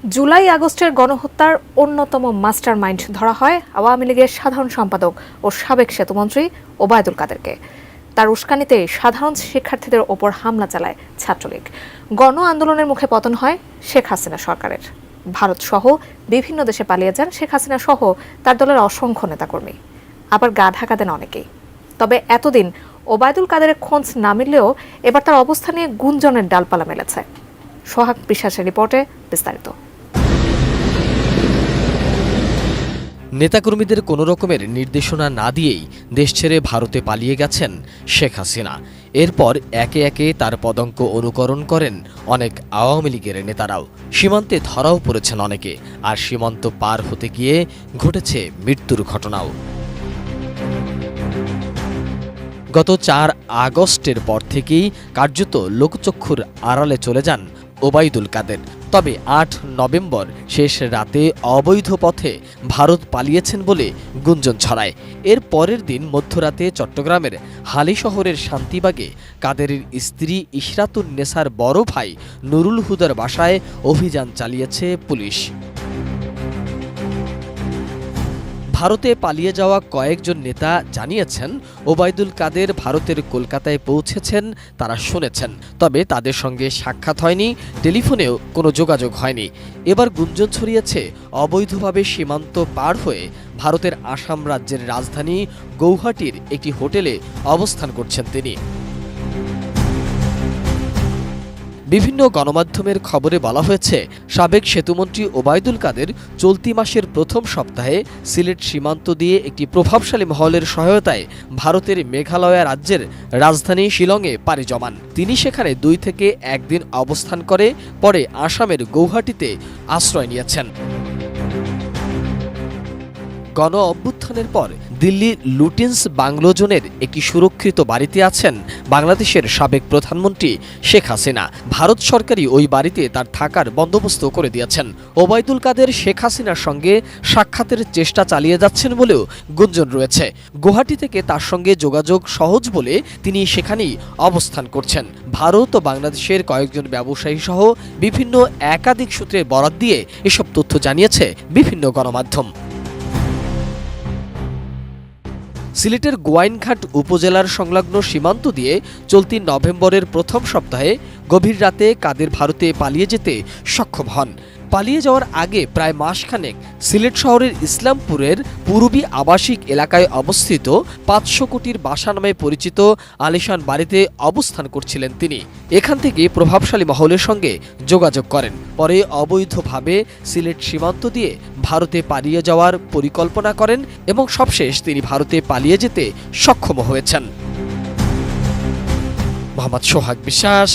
জুলাই আগস্টের গণহত্যার অন্যতম মাস্টারমাইন্ড ধরা হয় আওয়ামী লীগের সাধারণ সম্পাদক ও সাবেক সেতুমন্ত্রী ওবায়দুল কাদেরকে। তার উস্কানিতে সাধারণ শিক্ষার্থীদের ওপর হামলা চালায় ছাত্রলীগ। গণ আন্দোলনের মুখে পতন হয় শেখ হাসিনা সরকারের। ভারত সহ বিভিন্ন দেশে পালিয়ে যান শেখ হাসিনা সহ তার দলের অসংখ্য নেতাকর্মী। আবার গা ঢাকা দেন অনেকেই। তবে এতদিন ওবায়দুল কাদেরের খোঁজ না মিললেও এবার তার অবস্থা নিয়ে গুঞ্জনের ডালপালা মেলেছে। সোহাগ বিশ্বাসের রিপোর্টে বিস্তারিত। নেতাকর্মীদের কোনো রকমের নির্দেশনা না দিয়েই দেশ ছেড়ে ভারতে পালিয়ে গেছেন শেখ হাসিনা। এরপর একে একে তার পদাঙ্ক অনুকরণ করেন অনেক আওয়ামী লীগের নেতারাও। সীমান্তে ধরাও পড়েছেন অনেকে, আর সীমান্ত পার হতে গিয়ে ঘটেছে মৃত্যুর ঘটনাও। গত 4 আগস্টের পর থেকেই কার্যত লোকচক্ষুর আড়ালে চলে যান ওবায়দুল কাদের। তবে 8 নভেম্বর শেষ রাতে অবৈধ পথে ভারত পালিয়েছেন বলে গুঞ্জন ছড়ায়। এর পরের দিন মধ্যরাতে চট্টগ্রামের হালি শহরের শান্তিবাগে কাদেরের স্ত্রী ইশরাতুন নেসার বড় ভাই নুরুল হুদার বাসায় অভিযান চালিয়েছে পুলিশ। ভারতে পালিয়ে যাওয়া কয়েকজন নেতা জানিয়েছেন, ওবায়দুল কাদের ভারতের কলকাতায় পৌঁছেছেন তারা শুনেছেন, তবে তাদের সঙ্গে সাক্ষাৎ হয়নি, টেলিফোনেও কোনো যোগাযোগ হয়নি। এবার গুঞ্জন ছড়িয়েছে অবৈধভাবে সীমান্ত পার হয়ে ভারতের আসাম রাজ্যের রাজধানী গৌহাটির একটি হোটেলে অবস্থান করছেন তিনি। বিভিন্ন গণমাধ্যমের খবরে বলা হয়েছে, সাবেক সেতুমন্ত্রী ওবায়দুল কাদের চলতি মাসের প্রথম সপ্তাহে সিলেট সীমান্ত দিয়ে একটি প্রভাবশালী মহলের সহায়তায় ভারতের মেঘালয় রাজ্যের রাজধানী শিলংয়ে পাড়ি জমান। তিনি সেখানে 2 থেকে 1 দিন অবস্থান করে পরে আসামের গৌহাটিতে আশ্রয় নিয়েছেন। গণ অভ্যুত্থানের পর দিল্লি লুটিন্স বাংলো জোনের একটি সুরক্ষিত বাড়িতে আছেন বাংলাদেশের সাবেক প্রধানমন্ত্রী শেখ হাসিনা। ভারত সরকারই ওই বাড়িতে তার থাকার বন্দোবস্ত করে দিয়েছেন। ওবায়দুল কাদের শেখ হাসিনার সঙ্গে সাক্ষাতের চেষ্টা চালিয়ে যাচ্ছেন বলেও গুঞ্জন রয়েছে। গুয়াহাটি থেকে তার সঙ্গে যোগাযোগ সহজ বলে তিনি সেখানেই অবস্থান করছেন। ভারত ও বাংলাদেশের কয়েকজন ব্যবসায়ী সহ বিভিন্ন একাধিক সূত্রের বরাত দিয়ে এসব তথ্য জানিয়েছে বিভিন্ন গণমাধ্যম। সিলেটের গোয়াইনঘাট উপজেলার সংলগ্ন সীমান্ত দিয়ে চলতি নভেম্বরের প্রথম সপ্তাহে গভীর রাতে কাদের ভারতে পালিয়ে যেতে সক্ষম হন। পালিয়ে যাওয়ার আগে প্রায় মাসখানেক সিলেট শহরের ইসলামপুরের পূর্বী আবাসিক এলাকায় অবস্থিত 500 কোটির বাসা নামে পরিচিত আলিশান বাড়িতে অবস্থান করছিলেন তিনি। এখান থেকে প্রভাবশালী মহলের সঙ্গে যোগাযোগ করেন। পরে অবৈধভাবে সিলেট সীমান্ত দিয়ে ভারতে পালিয়ে যাওয়ার পরিকল্পনা করেন এবং সবশেষ তিনি ভারতে পালিয়ে যেতে সক্ষম হয়েছেন। মোহাম্মদ সোহাগ বিশ্বাস।